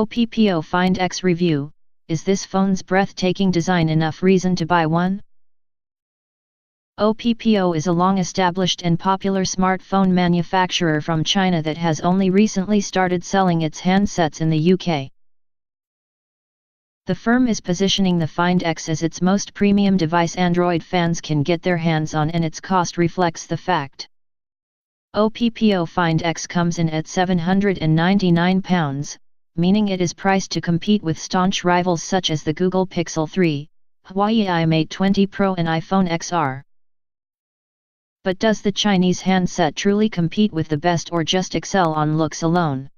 OPPO Find X review: is this phone's breathtaking design enough reason to buy one? OPPO is a long-established and popular smartphone manufacturer from China that has only recently started selling its handsets in the UK. The firm is positioning the Find X as its most premium device Android fans can get their hands on, and its cost reflects the fact. OPPO Find X comes in at £799, meaning it is priced to compete with staunch rivals such as the Google Pixel 3, Huawei Mate 20 Pro and iPhone XR. But does the Chinese handset truly compete with the best or just excel on looks alone?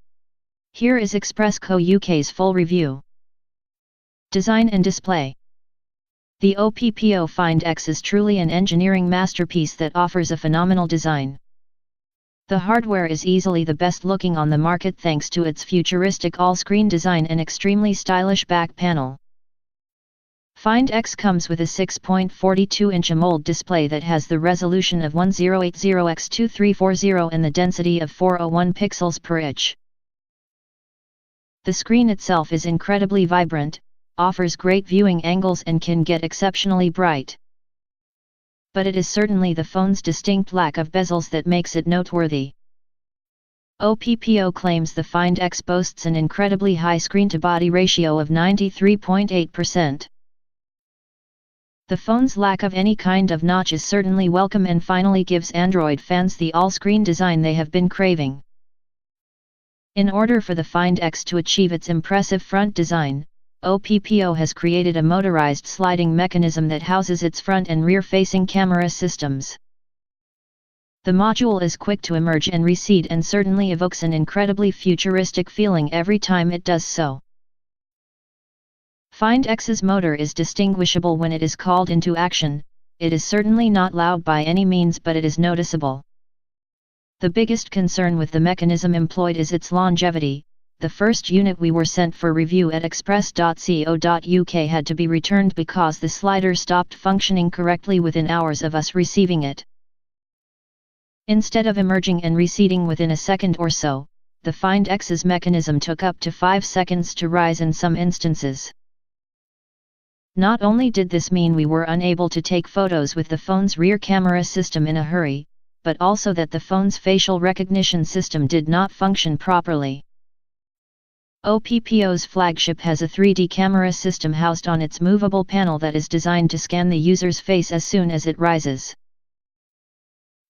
Here is Express Co UK's full review. Design and display. The OPPO Find X is truly an engineering masterpiece that offers a phenomenal design. The hardware is easily the best looking on the market thanks to its futuristic all-screen design and extremely stylish back panel. Find X comes with a 6.42-inch AMOLED display that has the resolution of 1080x2340 and the density of 401 pixels per inch. The screen itself is incredibly vibrant, offers great viewing angles and can get exceptionally bright. But it is certainly the phone's distinct lack of bezels that makes it noteworthy. OPPO claims the Find X boasts an incredibly high screen-to-body ratio of 93.8%. The phone's lack of any kind of notch is certainly welcome and finally gives Android fans the all-screen design they have been craving. In order for the Find X to achieve its impressive front design, OPPO has created a motorized sliding mechanism that houses its front and rear-facing camera systems. The module is quick to emerge and recede and certainly evokes an incredibly futuristic feeling every time it does so. Find X's motor is distinguishable when it is called into action. It is certainly not loud by any means, but it is noticeable. The biggest concern with the mechanism employed is its longevity. The first unit we were sent for review at express.co.uk had to be returned because the slider stopped functioning correctly within hours of us receiving it. Instead of emerging and receding within a second or so, the Find X's mechanism took up to 5 seconds to rise in some instances. Not only did this mean we were unable to take photos with the phone's rear camera system in a hurry, but also that the phone's facial recognition system did not function properly. OPPO's flagship has a 3D camera system housed on its movable panel that is designed to scan the user's face as soon as it rises.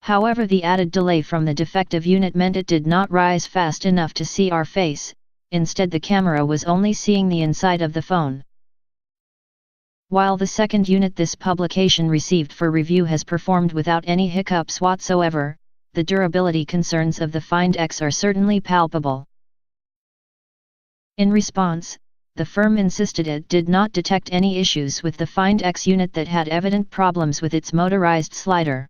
However, the added delay from the defective unit meant it did not rise fast enough to see our face. Instead, the camera was only seeing the inside of the phone. While the second unit this publication received for review has performed without any hiccups whatsoever, the durability concerns of the Find X are certainly palpable. In response, the firm insisted it did not detect any issues with the Find X unit that had evident problems with its motorized slider.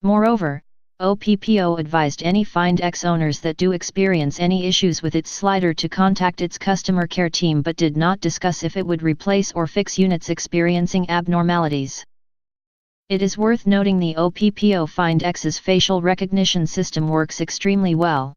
Moreover, OPPO advised any Find X owners that do experience any issues with its slider to contact its customer care team, but did not discuss if it would replace or fix units experiencing abnormalities. It is worth noting the OPPO Find X's facial recognition system works extremely well.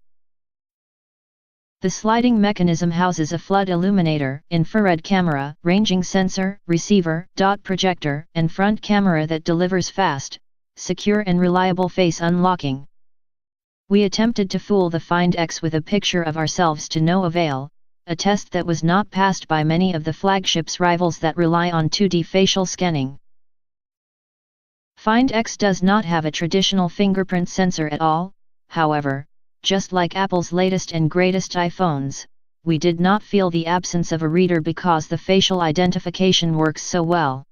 The sliding mechanism houses a flood illuminator, infrared camera, ranging sensor, receiver, dot projector, and front camera that delivers fast, secure and reliable face unlocking. We attempted to fool the Find X with a picture of ourselves to no avail, a test that was not passed by many of the flagship's rivals that rely on 2D facial scanning. Find X does not have a traditional fingerprint sensor at all. However, just like Apple's latest and greatest iPhones, we did not feel the absence of a reader because the facial identification works so well.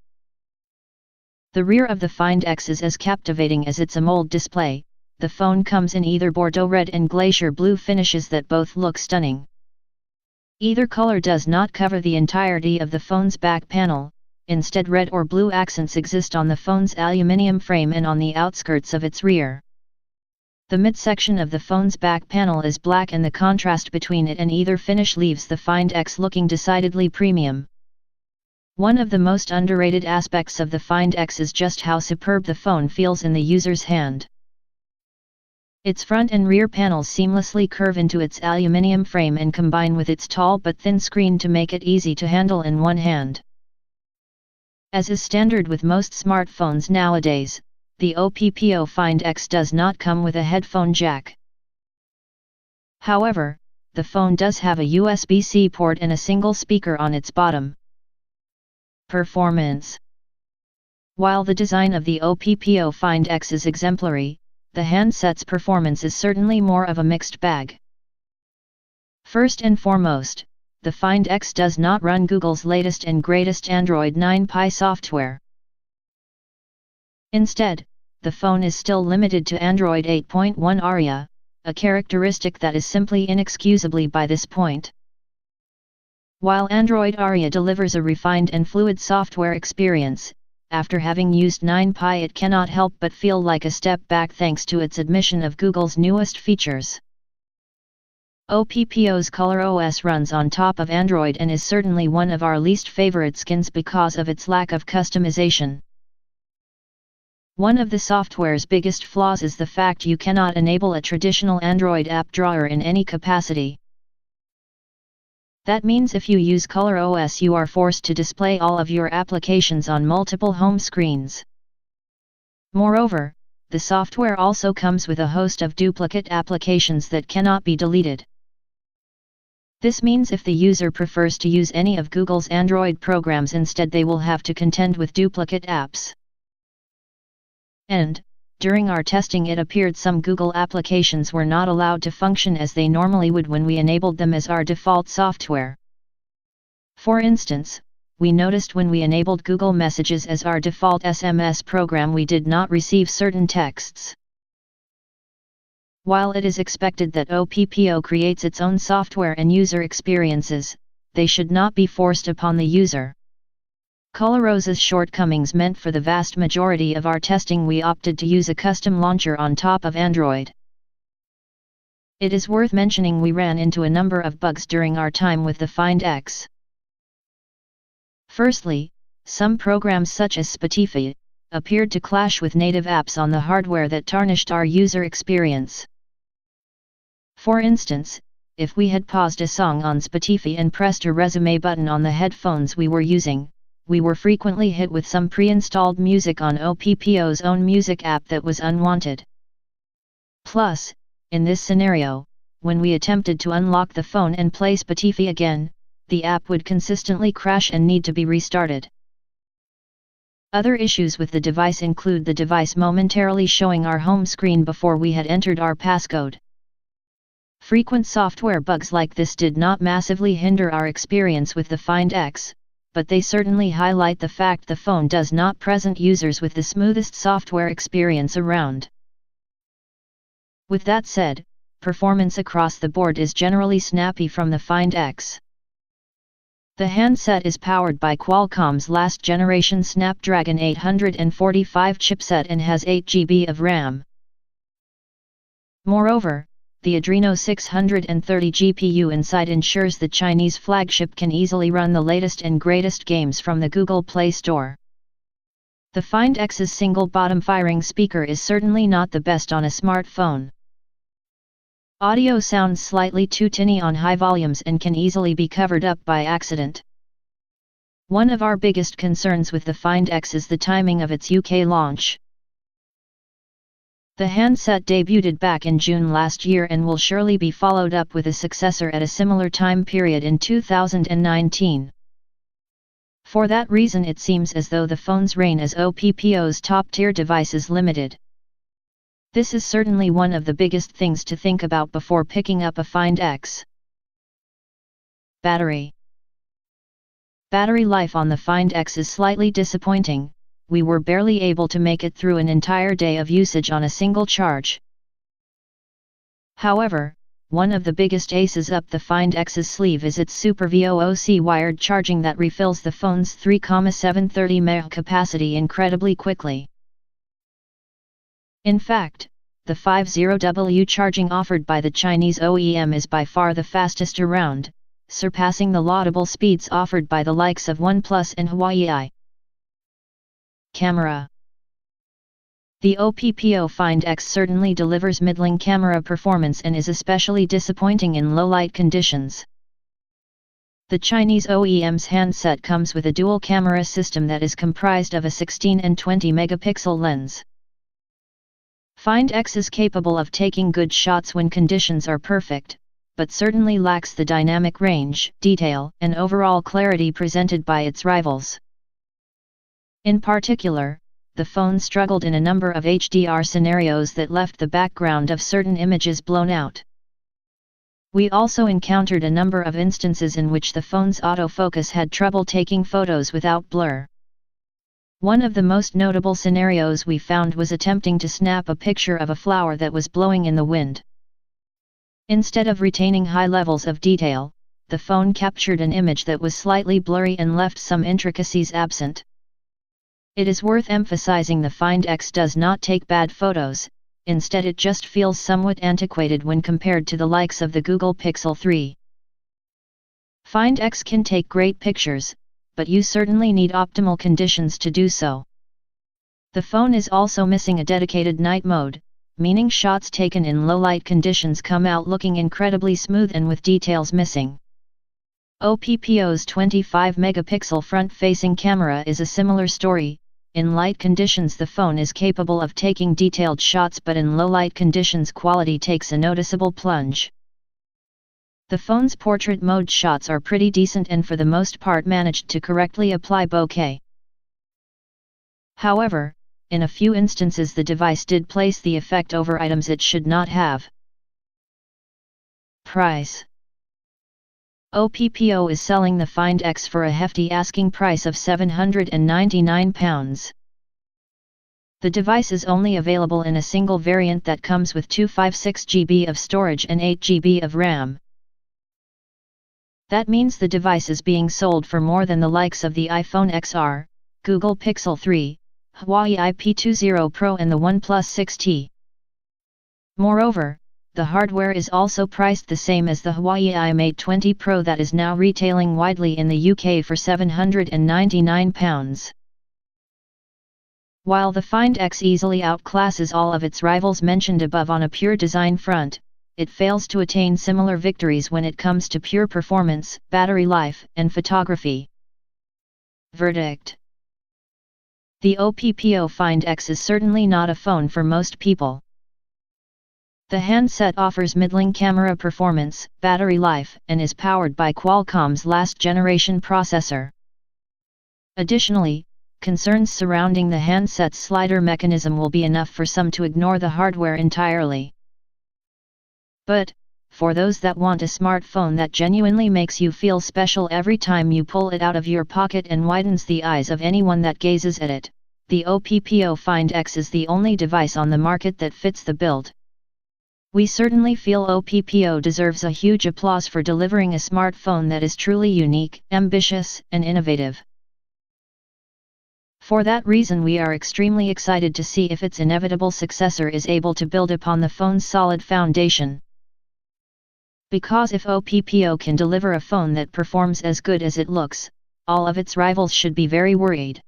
The rear of the Find X is as captivating as its AMOLED display. The phone comes in either Bordeaux red and glacier blue finishes that both look stunning. Either color does not cover the entirety of the phone's back panel. Instead, red or blue accents exist on the phone's aluminium frame and on the outskirts of its rear. The midsection of the phone's back panel is black, and the contrast between it and either finish leaves the Find X looking decidedly premium. One of the most underrated aspects of the Find X is just how superb the phone feels in the user's hand. Its front and rear panels seamlessly curve into its aluminium frame and combine with its tall but thin screen to make it easy to handle in one hand. As is standard with most smartphones nowadays, the OPPO Find X does not come with a headphone jack. However, the phone does have a USB-C port and a single speaker on its bottom. Performance. While the design of the OPPO Find X is exemplary, the handset's performance is certainly more of a mixed bag. First and foremost, the Find X does not run Google's latest and greatest Android 9 Pie software. Instead, the phone is still limited to Android 8.1 ARIA, a characteristic that is simply inexcusable by this point. While Android ARIA delivers a refined and fluid software experience, after having used 9 Pie it cannot help but feel like a step back thanks to its admission of Google's newest features. OPPO's ColorOS runs on top of Android and is certainly one of our least favorite skins because of its lack of customization. One of the software's biggest flaws is the fact you cannot enable a traditional Android app drawer in any capacity. That means if you use ColorOS you are forced to display all of your applications on multiple home screens. Moreover, the software also comes with a host of duplicate applications that cannot be deleted. This means if the user prefers to use any of Google's Android programs instead they will have to contend with duplicate apps. And, during our testing it appeared some Google applications were not allowed to function as they normally would when we enabled them as our default software. For instance, we noticed when we enabled Google Messages as our default SMS program we did not receive certain texts. While it is expected that OPPO creates its own software and user experiences, they should not be forced upon the user. ColorOS's shortcomings meant for the vast majority of our testing we opted to use a custom launcher on top of Android. It is worth mentioning we ran into a number of bugs during our time with the Find X. Firstly, some programs such as So.Find appeared to clash with native apps on the hardware that tarnished our user experience. For instance, if we had paused a song on So.Find and pressed a resume button on the headphones we were using, we were frequently hit with some pre-installed music on OPPO's own music app that was unwanted. Plus, in this scenario, when we attempted to unlock the phone and play So.Find again, the app would consistently crash and need to be restarted. Other issues with the device include the device momentarily showing our home screen before we had entered our passcode. Frequent software bugs like this did not massively hinder our experience with the Find X, but they certainly highlight the fact the phone does not present users with the smoothest software experience around. With that said, performance across the board is generally snappy from the Find X. The handset is powered by Qualcomm's last generation Snapdragon 845 chipset and has 8 GB of RAM. Moreover, the Adreno 630 GPU inside ensures the Chinese flagship can easily run the latest and greatest games from the Google Play Store. The Find X's single bottom firing speaker is certainly not the best on a smartphone. Audio sounds slightly too tinny on high volumes and can easily be covered up by accident. One of our biggest concerns with the Find X is the timing of its UK launch. The handset debuted back in June last year and will surely be followed up with a successor at a similar time period in 2019. For that reason it seems as though the phone's reign as OPPO's top-tier device is limited. This is certainly one of the biggest things to think about before picking up a Find X. Battery life on the Find X is slightly disappointing. We were barely able to make it through an entire day of usage on a single charge. However, one of the biggest aces up the Find X's sleeve is its Super VOOC wired charging that refills the phone's 3,730 mAh capacity incredibly quickly. In fact, the 50W charging offered by the Chinese OEM is by far the fastest around, surpassing the laudable speeds offered by the likes of OnePlus and Huawei. Camera. The OPPO Find X certainly delivers middling camera performance and is especially disappointing in low light conditions. The Chinese OEM's handset comes with a dual camera system that is comprised of a 16 and 20 megapixel lens. Find X is capable of taking good shots when conditions are perfect, but certainly lacks the dynamic range, detail, and overall clarity presented by its rivals. In particular, the phone struggled in a number of HDR scenarios that left the background of certain images blown out. We also encountered a number of instances in which the phone's autofocus had trouble taking photos without blur. One of the most notable scenarios we found was attempting to snap a picture of a flower that was blowing in the wind. Instead of retaining high levels of detail, the phone captured an image that was slightly blurry and left some intricacies absent. It is worth emphasizing the Find X does not take bad photos, instead it just feels somewhat antiquated when compared to the likes of the Google Pixel 3. Find X can take great pictures, but you certainly need optimal conditions to do so. The phone is also missing a dedicated night mode, meaning shots taken in low light conditions come out looking incredibly smooth and with details missing. OPPO's 25 megapixel front-facing camera is a similar story. In light conditions the phone is capable of taking detailed shots, but in low light conditions quality takes a noticeable plunge. The phone's portrait mode shots are pretty decent and for the most part managed to correctly apply bokeh. However, in a few instances the device did place the effect over items it should not have. Price: OPPO is selling the Find X for a hefty asking price of £799. The device is only available in a single variant that comes with 256 GB of storage and 8 GB of RAM. That means the device is being sold for more than the likes of the iPhone XR, Google Pixel 3, Huawei IP20 Pro and the OnePlus 6T. Moreover, the hardware is also priced the same as the Huawei Mate 20 Pro that is now retailing widely in the UK for £799. While the Find X easily outclasses all of its rivals mentioned above on a pure design front, it fails to attain similar victories when it comes to pure performance, battery life, and photography. Verdict: the OPPO Find X is certainly not a phone for most people. The handset offers middling camera performance, battery life, and is powered by Qualcomm's last-generation processor. Additionally, concerns surrounding the handset's slider mechanism will be enough for some to ignore the hardware entirely. But, for those that want a smartphone that genuinely makes you feel special every time you pull it out of your pocket and widens the eyes of anyone that gazes at it, the OPPO Find X is the only device on the market that fits the bill. We certainly feel OPPO deserves a huge applause for delivering a smartphone that is truly unique, ambitious, and innovative. For that reason we are extremely excited to see if its inevitable successor is able to build upon the phone's solid foundation. Because if OPPO can deliver a phone that performs as good as it looks, all of its rivals should be very worried.